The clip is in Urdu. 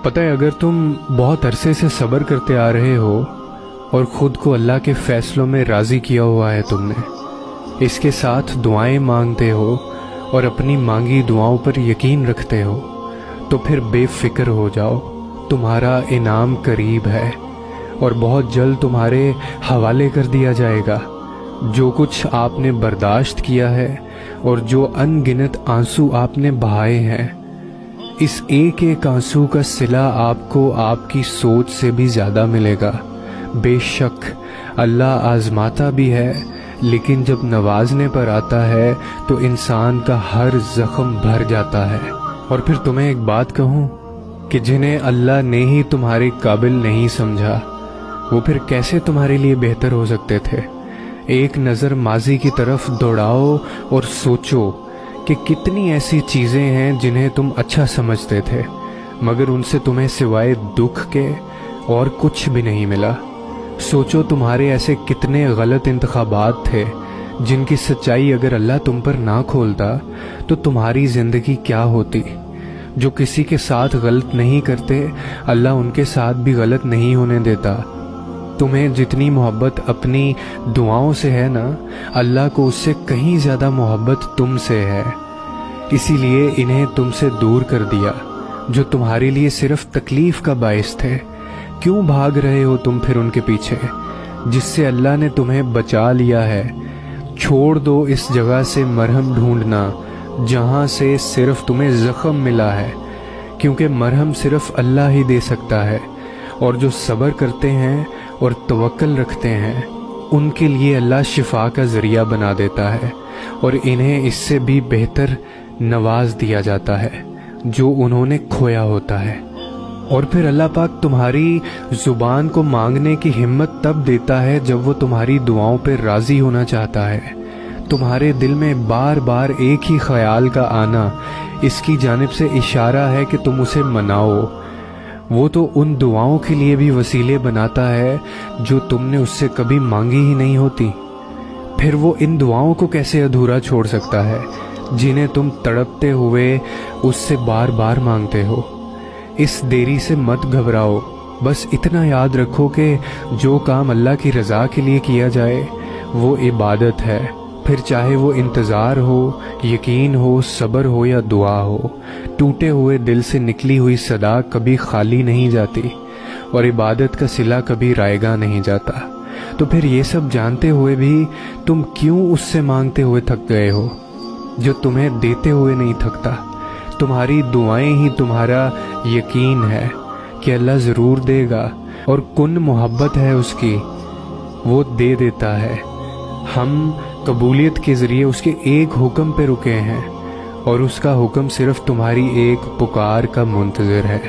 پتہ ہے اگر تم بہت عرصے سے صبر کرتے آ رہے ہو اور خود کو اللہ کے فیصلوں میں راضی کیا ہوا ہے تم نے، اس کے ساتھ دعائیں مانگتے ہو اور اپنی مانگی دعاؤں پر یقین رکھتے ہو، تو پھر بے فکر ہو جاؤ، تمہارا انعام قریب ہے اور بہت جلد تمہارے حوالے کر دیا جائے گا۔ جو کچھ آپ نے برداشت کیا ہے اور جو ان گنت آنسو آپ نے بہائے ہیں، اس ایک ایک آنسو کا صلہ آپ کو آپ کی سوچ سے بھی زیادہ ملے گا۔ بے شک اللہ آزماتا بھی ہے، لیکن جب نوازنے پر آتا ہے تو انسان کا ہر زخم بھر جاتا ہے۔ اور پھر تمہیں ایک بات کہوں کہ جنہیں اللہ نے ہی تمہارے قابل نہیں سمجھا، وہ پھر کیسے تمہارے لیے بہتر ہو سکتے تھے؟ ایک نظر ماضی کی طرف دوڑاؤ اور سوچو کہ کتنی ایسی چیزیں ہیں جنہیں تم اچھا سمجھتے تھے، مگر ان سے تمہیں سوائے دکھ کے اور کچھ بھی نہیں ملا۔ سوچو تمہارے ایسے کتنے غلط انتخابات تھے جن کی سچائی اگر اللہ تم پر نہ کھولتا تو تمہاری زندگی کیا ہوتی۔ جو کسی کے ساتھ غلط نہیں کرتے، اللہ ان کے ساتھ بھی غلط نہیں ہونے دیتا۔ تمہیں جتنی محبت اپنی دعاؤں سے ہے نا، اللہ کو اس سے کہیں زیادہ محبت تم سے ہے، اسی لیے انہیں تم سے دور کر دیا جو تمہارے لیے صرف تکلیف کا باعث تھے۔ کیوں بھاگ رہے ہو تم پھر ان کے پیچھے جس سے اللہ نے تمہیں بچا لیا ہے؟ چھوڑ دو اس جگہ سے مرہم ڈھونڈنا جہاں سے صرف تمہیں زخم ملا ہے، کیونکہ مرہم صرف اللہ ہی دے سکتا ہے، اور جو صبر کرتے ہیں اور توکل رکھتے ہیں ان کے لیے اللہ شفا کا ذریعہ بنا دیتا ہے، اور انہیں اس سے بھی بہتر نواز دیا جاتا ہے جو انہوں نے کھویا ہوتا ہے۔ اور پھر اللہ پاک تمہاری زبان کو مانگنے کی ہمت تب دیتا ہے جب وہ تمہاری دعاؤں پہ راضی ہونا چاہتا ہے۔ تمہارے دل میں بار بار ایک ہی خیال کا آنا اس کی جانب سے اشارہ ہے کہ تم اسے مناؤ۔ وہ تو ان دعاؤں کے لیے بھی وسیلے بناتا ہے جو تم نے اس سے کبھی مانگی ہی نہیں ہوتی۔ پھر وہ ان دعاؤں کو کیسے ادھورا چھوڑ سکتا ہے جنہیں تم تڑپتے ہوئے اس سے بار بار مانگتے ہو؟ اس دیری سے مت گھبراؤ، بس اتنا یاد رکھو کہ جو کام اللہ کی رضا کے لیے کیا جائے وہ عبادت ہے، پھر چاہے وہ انتظار ہو، یقین ہو، صبر ہو یا دعا ہو۔ ٹوٹے ہوئے دل سے نکلی ہوئی صدا کبھی خالی نہیں جاتی، اور عبادت کا صلہ کبھی رائیگاں نہیں جاتا۔ تو پھر یہ سب جانتے ہوئے بھی تم کیوں اس سے مانگتے ہوئے تھک گئے ہو جو تمہیں دیتے ہوئے نہیں تھکتا؟ تمہاری دعائیں ہی تمہارا یقین ہے کہ اللہ ضرور دے گا، اور کن محبت ہے اس کی، وہ دے دیتا ہے۔ ہم قبولیت کے ذریعے اس کے ایک حکم پہ رکے ہیں، اور اس کا حکم صرف تمہاری ایک پکار کا منتظر ہے۔